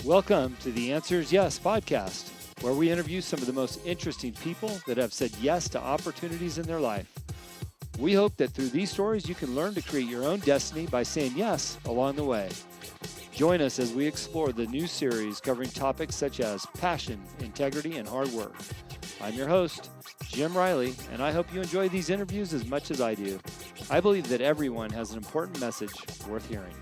Welcome to the Answers Yes podcast, where we interview some of the most interesting people that have said yes to opportunities in their life. We hope that through these stories, you can learn to create your own destiny by saying yes along the way. Join us as we explore the new series covering topics such as passion, integrity, and hard work. I'm your host, Jim Riley, and I hope you enjoy these interviews as much as I do. I believe that everyone has an important message worth hearing.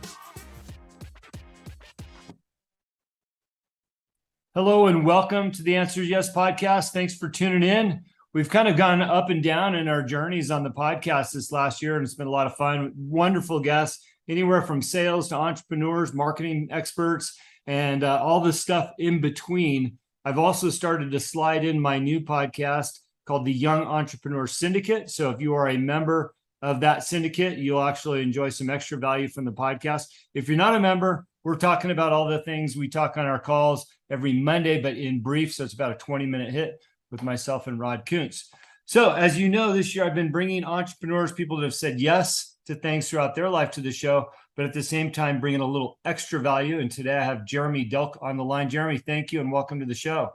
Hello and welcome to the Answers Yes podcast. Thanks for tuning in. We've kind of gone up and down in our journeys on the podcast this last year, and it's been a lot of fun. Wonderful guests, anywhere from sales to entrepreneurs, marketing experts, and all the stuff in between. I've also started to slide in my new podcast called the Young Entrepreneur Syndicate. So if you are a member of that syndicate, you'll actually enjoy some extra value from the podcast. If you're not a member, we're talking about all the things we talk on our calls every Monday, but in brief. So it's about a 20-minute hit with myself and Rod Kuntz. So as you know, this year I've been bringing entrepreneurs, people that have said yes to things throughout their life to the show, but at the same time, bringing a little extra value. And today I have Jeremy Delk on the line. Jeremy, thank you and welcome to the show.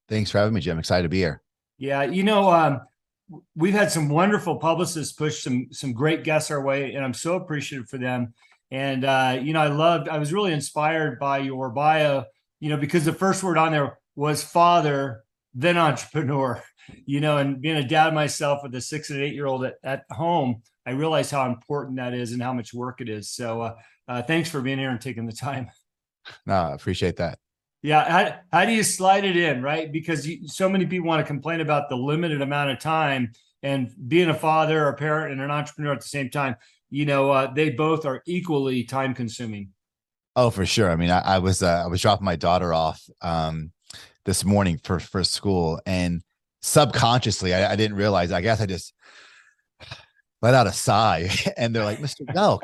Thanks for having me, Jim. Excited to be here. Yeah, we've had some wonderful publicists push some great guests our way, and I'm so appreciative for them. And, I was really inspired by your bio, because the first word on there was father, then entrepreneur, and being a dad myself with a 6 and 8 year old at home, I realize how important that is and how much work it is. So thanks for being here and taking the time. No, I appreciate that. Yeah. How do you slide it in, right? Because so many people want to complain about the limited amount of time, and being a father, a parent, and an entrepreneur at the same time, they both are equally time consuming. Oh, for sure. I mean, I was dropping my daughter off this morning for school, and subconsciously, I didn't realize, I guess I just let out a sigh. And they're like, Mr. Delk,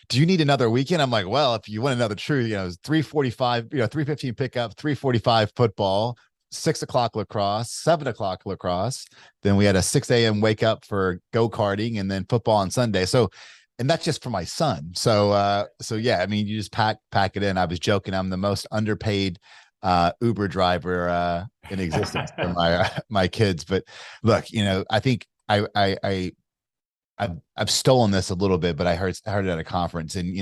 do you need another weekend? I'm like, well, if you want another true, it's 3:45, 3:15 pickup, 3:45 football, 6 o'clock lacrosse, 7 o'clock lacrosse. Then we had a 6 a.m. wake up for go-karting, and then football on Sunday. So, and that's just for my son. So yeah, I mean, you just pack it in. I was joking. I'm the most underpaid Uber driver in existence for my kids. But look, I think I've stolen this a little bit, but I heard it at a conference, and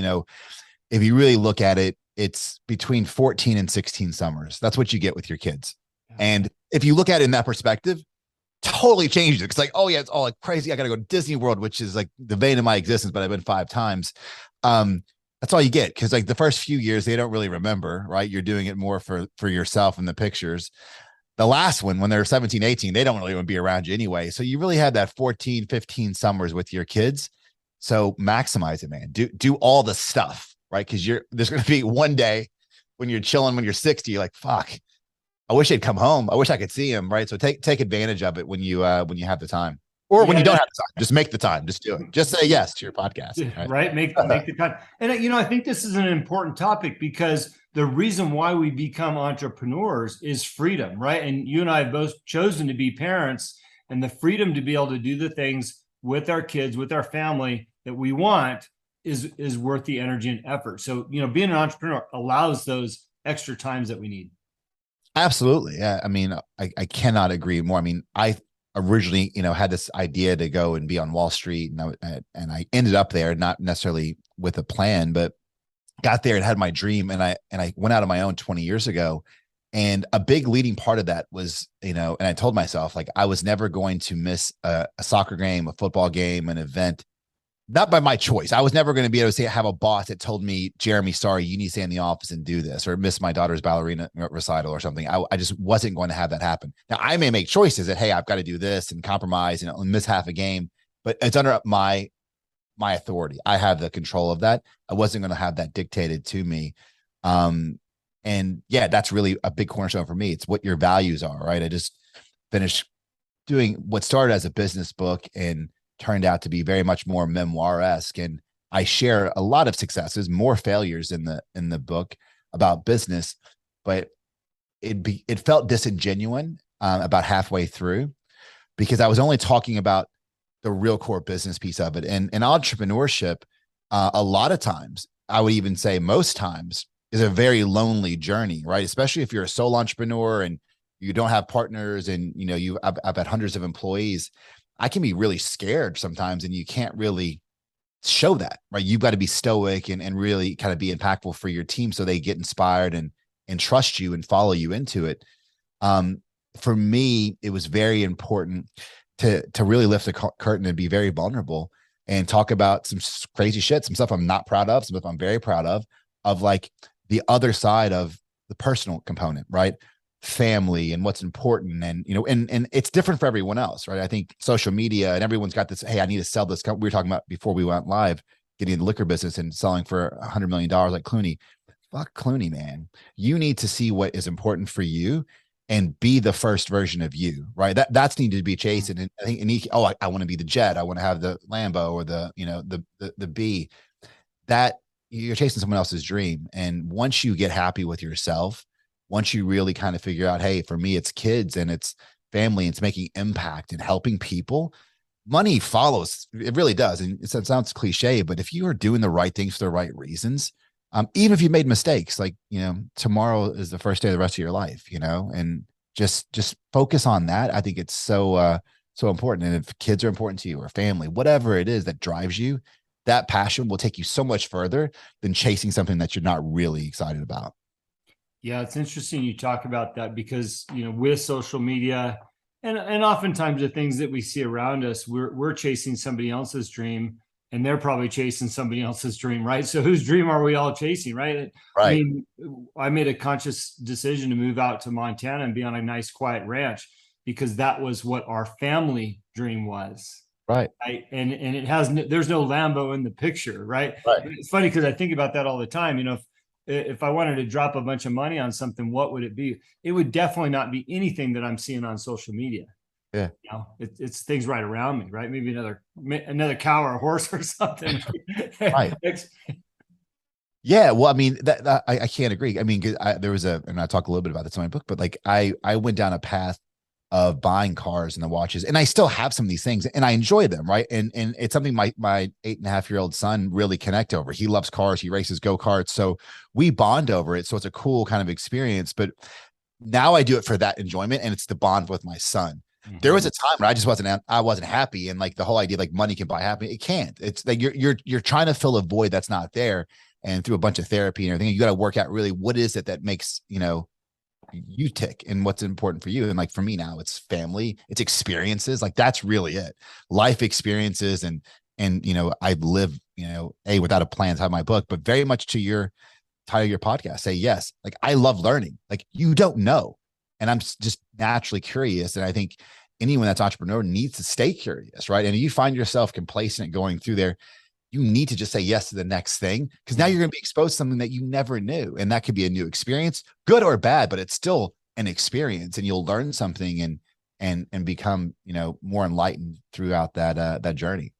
if you really look at it, it's between 14 and 16 summers. That's what you get with your kids. And if you look at it in that perspective, totally changes it. It's like, oh yeah, it's all like crazy. I got to go to Disney World, which is like the vein of my existence, but I've been 5 times. That's all you get. Cause like the first few years, they don't really remember, right? You're doing it more for yourself and the pictures. The last one, when they're 17, 18, they don't really want to be around you anyway. So you really had that 14, 15 summers with your kids. So maximize it, man. Do all the stuff, right? Cause there's going to be one day when you're chilling, when you're 60, you're like, fuck, I wish they'd come home. I wish I could see him. Right. So take advantage of it when you have the time, or when you don't have the time, just make the time, just do it. Just say yes to your podcast. Right. Make the time. And I think this is an important topic, because the reason why we become entrepreneurs is freedom. Right. And you and I have both chosen to be parents, and the freedom to be able to do the things with our kids, with our family that we want is worth the energy and effort. So, being an entrepreneur allows those extra times that we need. Absolutely. Yeah. I mean, I cannot agree more. I mean, I originally, had this idea to go and be on Wall Street, and I ended up there, not necessarily with a plan, but got there and had my dream. And I went out on my own 20 years ago. And a big leading part of that was, and I told myself, like, I was never going to miss a soccer game, a football game, an event. Not by my choice. I was never going to be able to have a boss that told me, Jeremy, sorry, you need to stay in the office and do this, or miss my daughter's ballerina recital or something. I just wasn't going to have that happen. Now, I may make choices that, hey, I've got to do this and compromise and miss half a game, but it's under my authority. I have the control of that. I wasn't going to have that dictated to me. And yeah, that's really a big cornerstone for me. It's what your values are, right? I just finished doing what started as a business book and turned out to be very much more memoir-esque. And I share a lot of successes, more failures in the book about business, but it felt disingenuous about halfway through, because I was only talking about the real core business piece of it. And entrepreneurship, a lot of times, I would even say most times, is a very lonely journey, right? Especially if you're a sole entrepreneur and you don't have partners and, you know, I've had hundreds of employees. I can be really scared sometimes, and you can't really show that, right? You've got to be stoic and really kind of be impactful for your team so they get inspired and trust you and follow you into it. For me, it was very important to really lift the curtain and be very vulnerable and talk about some crazy shit, some stuff I'm not proud of, some stuff I'm very proud of like the other side of the personal component, right? Family and what's important. And, you know, and it's different for everyone else, right? I think social media and everyone's got this, hey, I need to sell this. We were talking about before we went live, getting in the liquor business and selling for $100 million like Clooney. Fuck Clooney, man. You need to see what is important for you and be the first version of you, right? That's needed to be chasing. And I think, I want to be the jet. I want to have the Lambo or the, you know, the B. That you're chasing someone else's dream. And once you get happy with yourself, once you really kind of figure out, hey, for me, it's kids and it's family, and it's making impact and helping people, money follows. It really does. And it sounds cliche, but if you are doing the right things for the right reasons, even if you made mistakes, like, you know, tomorrow is the first day of the rest of your life, you know, and just focus on that. I think it's so important. And if kids are important to you or family, whatever it is that drives you, that passion will take you so much further than chasing something that you're not really excited about. Yeah, it's interesting you talk about that because, you know, with social media and oftentimes the things that we see around us, we're chasing somebody else's dream and they're probably chasing somebody else's dream, right? So whose dream are we all chasing, right? I Right. mean, I made a conscious decision to move out to Montana and be on a nice quiet ranch because that was what our family dream was. Right. Right. And it has, there's no Lambo in the picture, right? Right. It's funny because I think about that all the time. You know, if I wanted to drop a bunch of money on something, what would it be? It would definitely not be anything that I'm seeing on social media. Yeah. You know, it's things right around me, right? Maybe another cow or a horse or something. Right. Yeah, well, I mean, I can't agree. I mean, there was and I talk a little bit about this in my book, but like I went down a path of buying cars and the watches, and I still have some of these things, and I enjoy them, right? And it's something my 8.5-year-old son really connect over. He loves cars, he races go-karts, so we bond over it. So it's a cool kind of experience. But now I do it for that enjoyment, and it's the bond with my son. Mm-hmm. There was a time where I wasn't happy, and like the whole idea like money can buy happiness, it can't. It's like you're trying to fill a void that's not there. And through a bunch of therapy and everything, you got to work out really what is it that makes, you know, you tick and what's important for you. And like for me now, it's family, it's experiences. Like that's really it. Life experiences. And, you know, I live, you know, without a plan to have my book, but very much to your title of your podcast, say yes. Like I love learning. Like you don't know. And I'm just naturally curious. And I think anyone that's entrepreneur needs to stay curious, right? And you find yourself complacent going through there, you need to just say yes to the next thing, because now you're going to be exposed to something that you never knew. And that could be a new experience, good or bad, but it's still an experience, and you'll learn something and become, you know, more enlightened throughout that journey.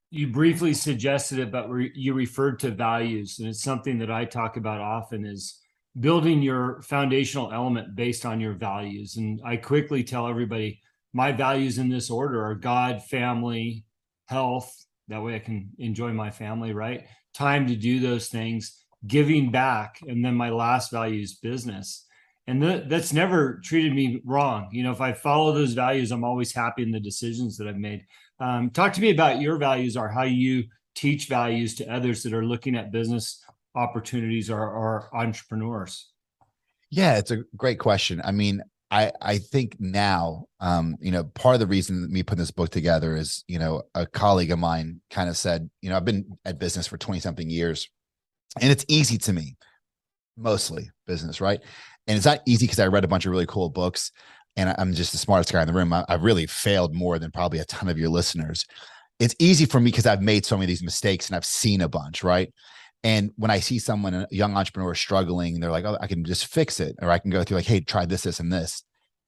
You briefly suggested it, but you referred to values, and it's something that I talk about often is building your foundational element based on your values. And I quickly tell everybody my values in this order are God, family, health. That way I can enjoy my family, right? Time to do those things, giving back. And then my last value is business. And that's never treated me wrong. You know, if I follow those values, I'm always happy in the decisions that I've made. Talk to me about your values, or how you teach values to others that are looking at business opportunities or entrepreneurs. Yeah, it's a great question. I mean, I think now, you know, part of the reason that me putting this book together is, you know, a colleague of mine kind of said, you know, I've been at business for 20 something years, and it's easy to me, mostly business, right? And it's not easy because I read a bunch of really cool books and I'm just the smartest guy in the room. I've really failed more than probably a ton of your listeners. It's easy for me because I've made so many of these mistakes and I've seen a bunch, right? And when I see someone, a young entrepreneur struggling, they're like, oh, I can just fix it. Or I can go through like, hey, try this, and this.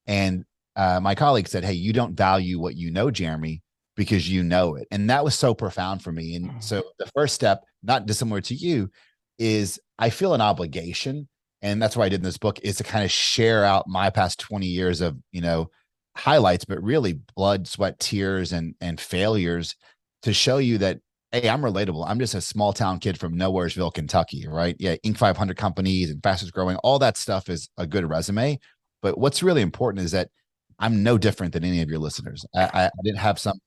And my colleague said, hey, you don't value what you know, Jeremy, because you know it. And that was so profound for me. And so the first step, not dissimilar to you, is I feel an obligation. And that's what I did in this book, is to kind of share out my past 20 years of, you know, highlights, but really blood, sweat, tears, and failures, to show you that hey, I'm relatable. I'm just a small town kid from Nowheresville, Kentucky, right? Yeah, Inc. 500 companies and fastest growing, all that stuff is a good resume. But what's really important is that I'm no different than any of your listeners. I didn't have some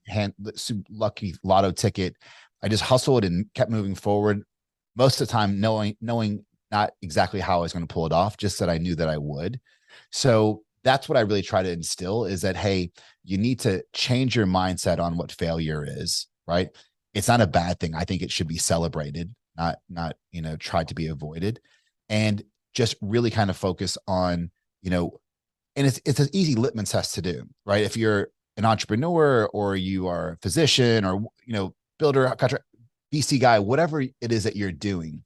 lucky lotto ticket. I just hustled and kept moving forward. Most of the time, knowing not exactly how I was going to pull it off, just that I knew that I would. So that's what I really try to instill is that, hey, you need to change your mindset on what failure is, right? It's not a bad thing. I think it should be celebrated, not tried to be avoided, and just really kind of focus on, and it's an easy litmus test to do, right? If you're an entrepreneur or you are a physician or builder, contract, VC guy, whatever it is that you're doing,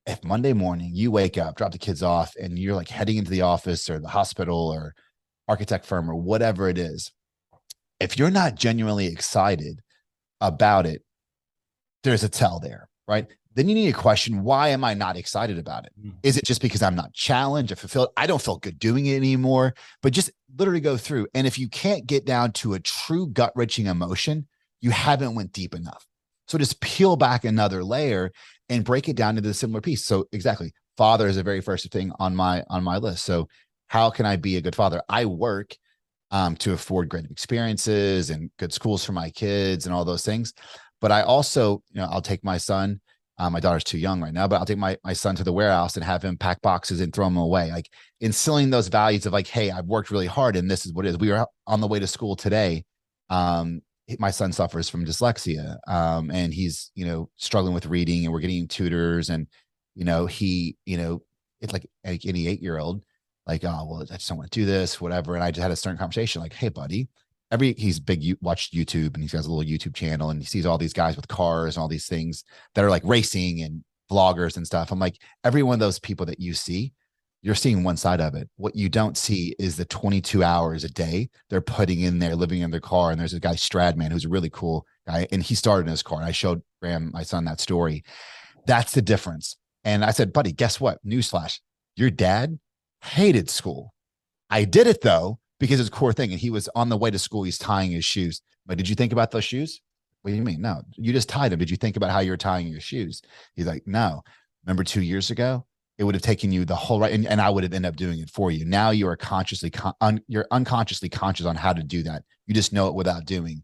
if Monday morning you wake up, drop the kids off, and you're like heading into the office or the hospital or architect firm or whatever it is, if you're not genuinely excited about it, there's a tell there, right? Then you need to question, why am I not excited about it? Is it just because I'm not challenged or fulfilled? I don't feel good doing it anymore, but just literally go through. And if you can't get down to a true gut wrenching emotion, you haven't went deep enough. So just peel back another layer and break it down into the similar piece. So exactly, father is the very first thing on my list. So how can I be a good father? I work to afford great experiences and good schools for my kids and all those things. But I also, I'll take my son. My daughter's too young right now, but I'll take my son to the warehouse and have him pack boxes and throw them away. Like instilling those values of like, hey, I've worked really hard and this is what it is. We were on the way to school today. My son suffers from dyslexia, and he's, struggling with reading, and we're getting tutors, and, it's like any 8-year-old, like, oh, well, I just don't want to do this, whatever. And I just had a stern conversation like, hey, buddy, he's big, watched YouTube, and he has a little YouTube channel, and he sees all these guys with cars and all these things that are like racing and vloggers and stuff. I'm like, every one of those people that you see, you're seeing one side of it. What you don't see is the 22 hours a day they're putting in there, living in their car. And there's a guy, Stradman, who's a really cool guy, and he started in his car. And I showed Graham, my son, that story. That's the difference. And I said, buddy, guess what? Newsflash, your dad hated school. I did it though, because it's a core thing. And he was on the way to school. He's tying his shoes. But did you think about those shoes? What do you mean? No, you just tied them. Did you think about how you were tying your shoes? He's like, no. Remember 2 years ago? It would have taken you the whole right, and I would have ended up doing it for you. Now you are you're unconsciously conscious on how to do that. You just know it without doing.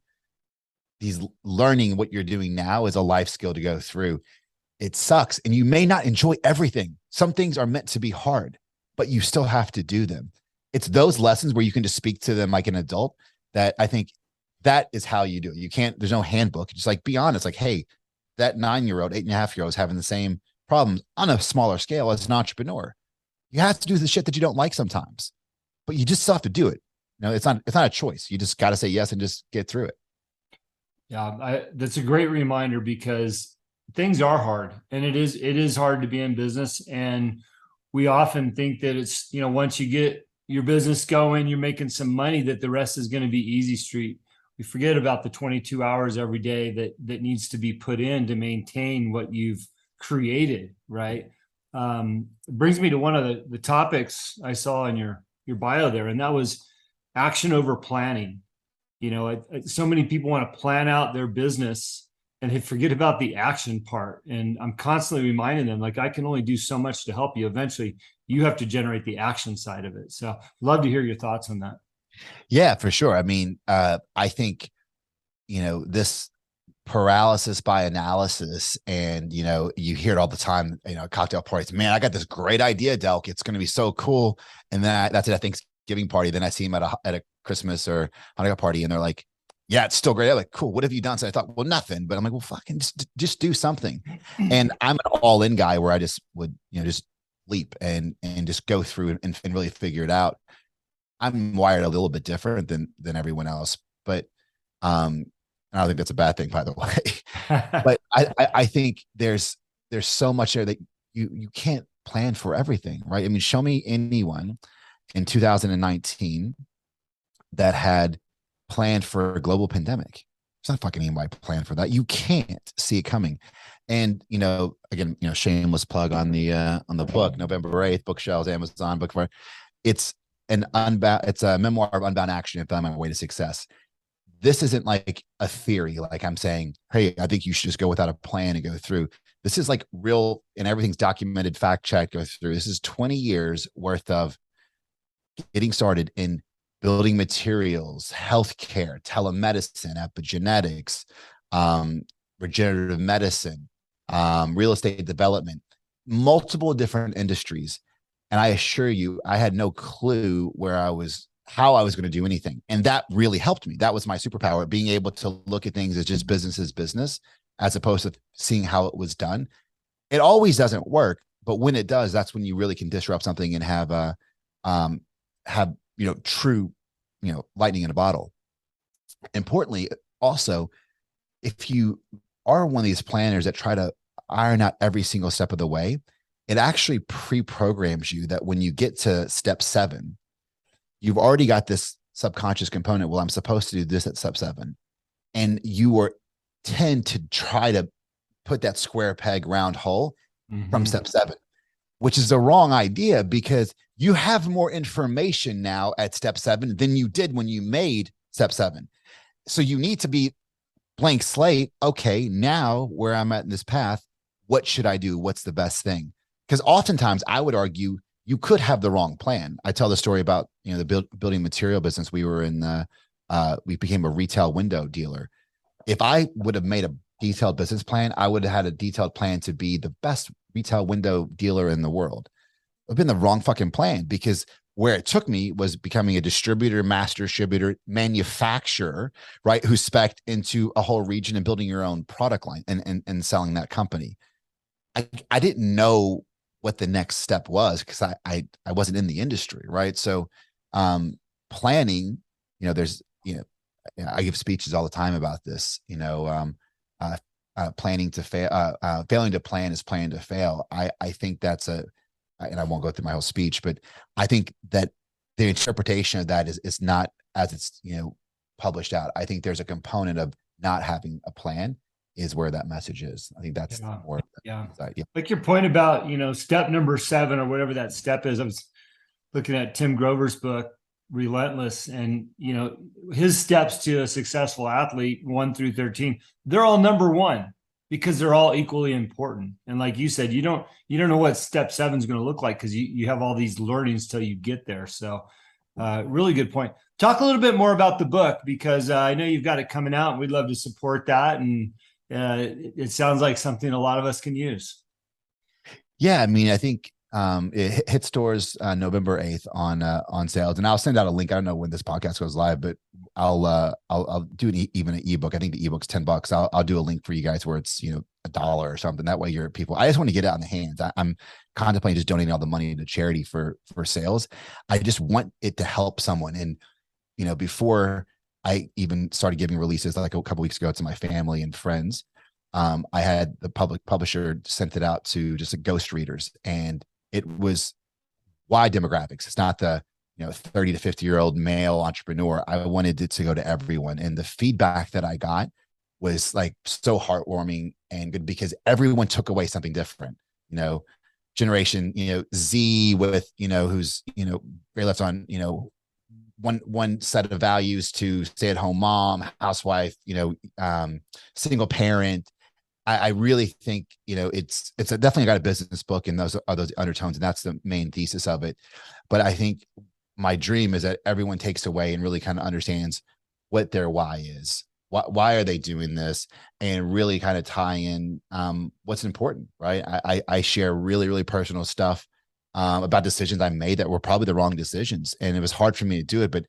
Learning what you're doing now is a life skill to go through. It sucks, and you may not enjoy everything. Some things are meant to be hard, but you still have to do them. It's those lessons where you can just speak to them like an adult. That I think that is how you do it. You can't. There's no handbook. Just like be honest. Like, hey, that 9-year-old, 8.5-year-old is having the same problems on a smaller scale as an entrepreneur. You have to do the shit that you don't like sometimes, but you just still have to do it. It's not a choice. You just got to say yes and just get through it. Yeah, that's a great reminder, because things are hard, and it is hard to be in business. And we often think that it's, once you get your business going, you're making some money, that the rest is going to be easy street. We forget about the 22 hours every day that needs to be put in to maintain what you've created, right? It brings me to one of the topics I saw in your bio there, and that was action over planning. So many people want to plan out their business and they forget about the action part. And I'm constantly reminding them, like, I can only do so much to help you. Eventually, you have to generate the action side of it. So love to hear your thoughts on that. Yeah, for sure. I mean, I think, this paralysis by analysis, and you hear it all the time, cocktail parties, man, I got this great idea, Delk, it's going to be so cool. And then that's at a Thanksgiving party. Then I see him at a Christmas or Hanukkah party, and they're like, yeah, it's still great. I'm like, cool, what have you done? So I thought, well, nothing. But I'm like, well, fucking just do something. And I'm an all-in guy where I just would just leap and just go through and really figure it out. I'm wired a little bit different than everyone else, but I don't think that's a bad thing, by the way. But I think there's so much there that you can't plan for everything, right? I mean, show me anyone in 2019 that had planned for a global pandemic. It's not fucking anybody planned for that. You can't see it coming. And again, shameless plug on the book, November 8th, bookshelves, Amazon, it's a memoir of unbound action and found my way to success. this isn't like a theory. Like I'm saying, hey, I think you should just go without a plan and go through. This is like real, and everything's documented, fact check, go through. This is 20 years worth of getting started in building materials, healthcare, telemedicine, epigenetics, regenerative medicine, real estate development, multiple different industries. And I assure you, I had no clue how I was going to do anything. And that really helped me. That was my superpower, being able to look at things as just business as business, as opposed to seeing how it was done. It always doesn't work, but when it does, that's when you really can disrupt something and have true lightning in a bottle. Importantly, also, if you are one of these planners that try to iron out every single step of the way, it actually pre-programs you that when you get to step 7, you've already got this subconscious component. Well, I'm supposed to do this at step 7, and you tend to try to put that square peg round hole from step 7, which is the wrong idea, because you have more information now at step 7 than you did when you made step 7. So you need to be blank slate. Okay, now where I'm at in this path, what should I do? What's the best thing? Because oftentimes I would argue you could have the wrong plan. I tell the story about, the building material business. We were we became a retail window dealer. If I would have made a detailed business plan, I would have had a detailed plan to be the best retail window dealer in the world. It'd been the wrong fucking plan, because where it took me was becoming a distributor, master distributor, manufacturer, right? Who spec'd into a whole region and building your own product line and selling that company. I didn't know what the next step was, because I wasn't in the industry, right? So planning, there's, I give speeches all the time about this, planning to fail, failing to plan is planning to fail. I think that's and I won't go through my whole speech, but I think that the interpretation of that is not as it's, published out. I think there's a component of not having a plan is where that message is. I think that's more. Yeah. Like your point about, step number 7 or whatever that step is. I was looking at Tim Grover's book, Relentless, and, his steps to a successful athlete, 1 through 13, they're all number 1, because they're all equally important. And like you said, you don't know what step 7 is going to look like, because you have all these learnings till you get there. So really good point. Talk a little bit more about the book, because I know you've got it coming out and we'd love to support that. And it sounds like something a lot of us can use. Yeah. I mean, I think it hits stores November 8th on sales, and I'll send out a link. I don't know when this podcast goes live, but I'll do even an ebook. I think the ebook's $10. I'll do a link for you guys where it's, $1 or something. That way your people, I just want to get it out in the hands. I'm contemplating just donating all the money to charity for sales. I just want it to help someone. And, before I even started giving releases, like a couple weeks ago, to my family and friends, I had the publisher sent it out to just ghost readers, and it was wide demographics. It's not the 30 to 50-year-old male entrepreneur. I wanted it to go to everyone, and the feedback that I got was like so heartwarming and good, because everyone took away something different. Generation Z with who's very left on one set of values to stay-at-home mom, housewife, single parent. I really think, it's definitely got a business book, and those are those undertones, and that's the main thesis of it. But I think my dream is that everyone takes away and really kind of understands what their why is. Why are they doing this? And really kind of tie in what's important, right? I share really, really personal stuff about decisions I made that were probably the wrong decisions. And it was hard for me to do it. But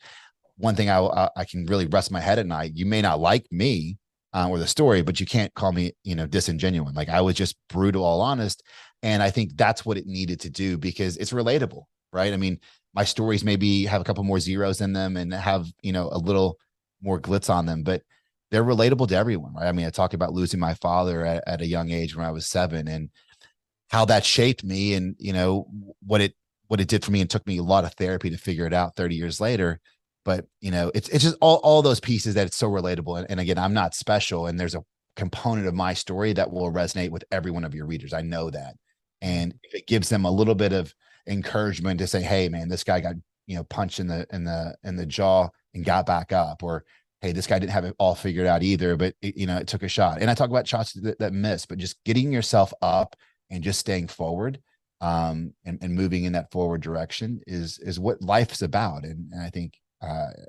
one thing I can really rest my head at night, you may not like me or the story, but you can't call me, disingenuine. Like, I was just brutal, all honest. And I think that's what it needed to do, because it's relatable, right? I mean, my stories maybe have a couple more zeros in them and have, a little more glitz on them, but they're relatable to everyone, right? I mean, I talk about losing my father at a young age when I was 7, and how that shaped me, and, what it did for me, and took me a lot of therapy to figure it out 30 years later. But, it's just all those pieces that it's so relatable. And again, I'm not special, and there's a component of my story that will resonate with every one of your readers. I know that. And if it gives them a little bit of encouragement to say, hey man, this guy got, punched in the jaw and got back up, or hey, this guy didn't have it all figured out either, but it took a shot. And I talk about shots that miss, but just getting yourself up and just staying forward, and moving in that forward direction is what life is about. And I think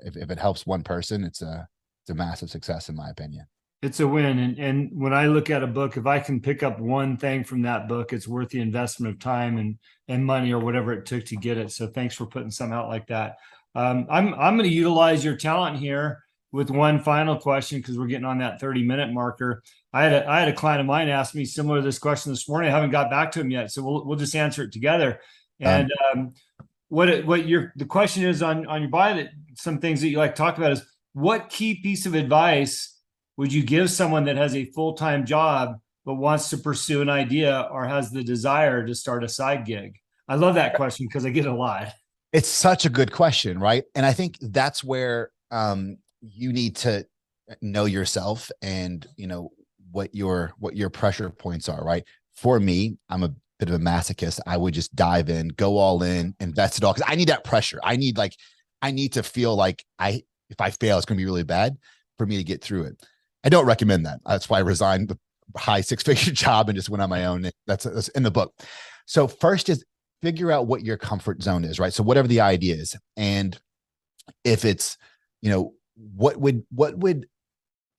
if it helps one person, it's a massive success, in my opinion. It's a win. And when I look at a book, if I can pick up one thing from that book, it's worth the investment of time and money or whatever it took to get it. So thanks for putting something out like that. I'm going to utilize your talent here with one final question, because we're getting on that 30-minute marker. I had a client of mine ask me similar to this question this morning. I haven't got back to him yet, so we'll just answer it together. And the question is on your bio, that some things that you like to talk about is, what key piece of advice would you give someone that has a full-time job but wants to pursue an idea or has the desire to start a side gig? I love that question because I get it a lot. It's such a good question, right? And I think that's where you need to know yourself and what your pressure points are, right? For me, I'm a bit of a masochist. I would just dive in, go all in, invest it all, because I need that pressure. I need to feel like if I fail, it's going to be really bad for me to get through it. I don't recommend that. That's why I resigned the high 6-figure job and just went on my own. That's in the book. So first is figure out what your comfort zone is, right? So whatever the idea is, and if it's, what would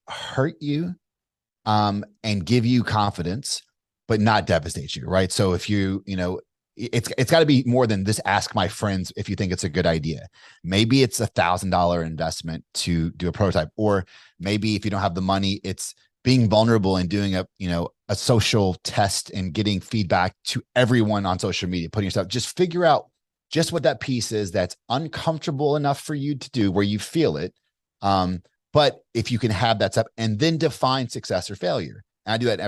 hurt you, and give you confidence, but not devastate you, right? So if it's got to be more than this. Ask my friends if you think it's a good idea. Maybe it's $1,000 investment to do a prototype, or maybe if you don't have the money, it's being vulnerable and doing a social test and getting feedback to everyone on social media, putting yourself, just figure out just what that piece is that's uncomfortable enough for you to do where you feel it. But if you can have that step and then define success or failure. And I do that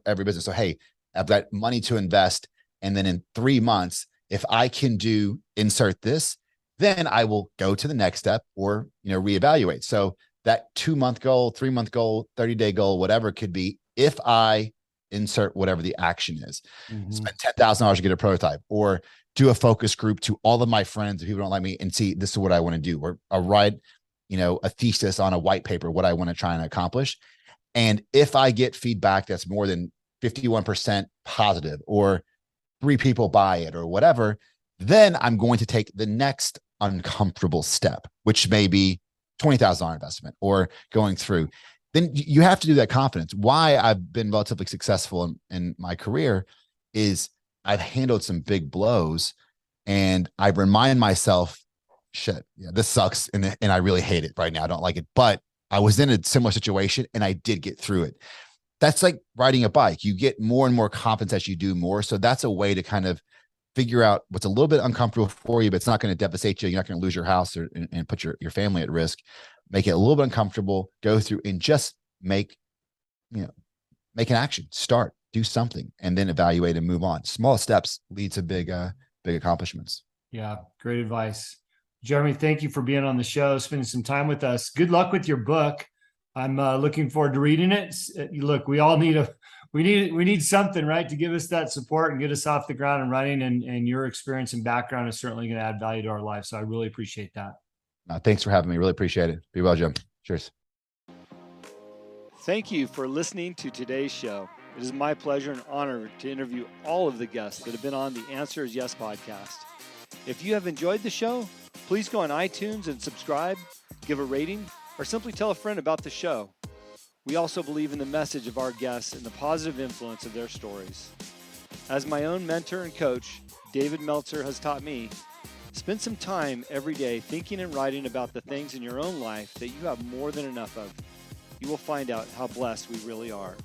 every business. So, hey, I've got money to invest. And then in 3 months, if I can do insert this, then I will go to the next step or, reevaluate. So that 2-month goal, 3-month goal, 30-day goal, whatever it could be, if I insert whatever the action is, spend $10,000 to get a prototype, or do a focus group to all of my friends if people don't like me and see this is what I want to do, or write, a thesis on a white paper, what I want to try and accomplish. And if I get feedback that's more than 51% positive, or 3 people buy it or whatever, then I'm going to take the next uncomfortable step, which may be $20,000 investment or going through. Then you have to do that confidence. Why I've been relatively successful in my career is I've handled some big blows, and I remind myself, shit, yeah, this sucks. And I really hate it right now. I don't like it, but I was in a similar situation and I did get through it. That's like riding a bike. You get more and more confidence as you do more. So that's a way to kind of figure out what's a little bit uncomfortable for you, but it's not going to devastate you. You're not going to lose your house and put your family at risk. Make it a little bit uncomfortable, go through and just make an action, start, do something, and then evaluate and move on. Small steps lead to big accomplishments. Yeah. Great advice. Jeremy, thank you for being on the show, spending some time with us. Good luck with your book. I'm looking forward to reading it. Look, we all need we need something, right, to give us that support and get us off the ground and running. And your experience and background is certainly going to add value to our life. So I really appreciate that. Thanks for having me. Really appreciate it. Be well, Jim. Cheers. Thank you for listening to today's show. It is my pleasure and honor to interview all of the guests that have been on the Answer is Yes podcast. If you have enjoyed the show, please go on iTunes and subscribe, give a rating, or simply tell a friend about the show. We also believe in the message of our guests and the positive influence of their stories. As my own mentor and coach, David Meltzer, has taught me, spend some time every day thinking and writing about the things in your own life that you have more than enough of. You will find out how blessed we really are.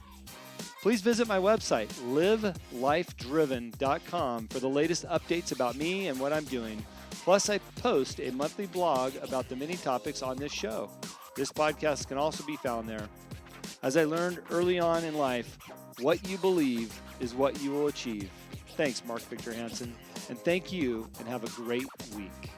Please visit my website, livelifedriven.com, for the latest updates about me and what I'm doing. Plus, I post a monthly blog about the many topics on this show. This podcast can also be found there. As I learned early on in life, what you believe is what you will achieve. Thanks, Mark Victor Hansen, and thank you, and have a great week.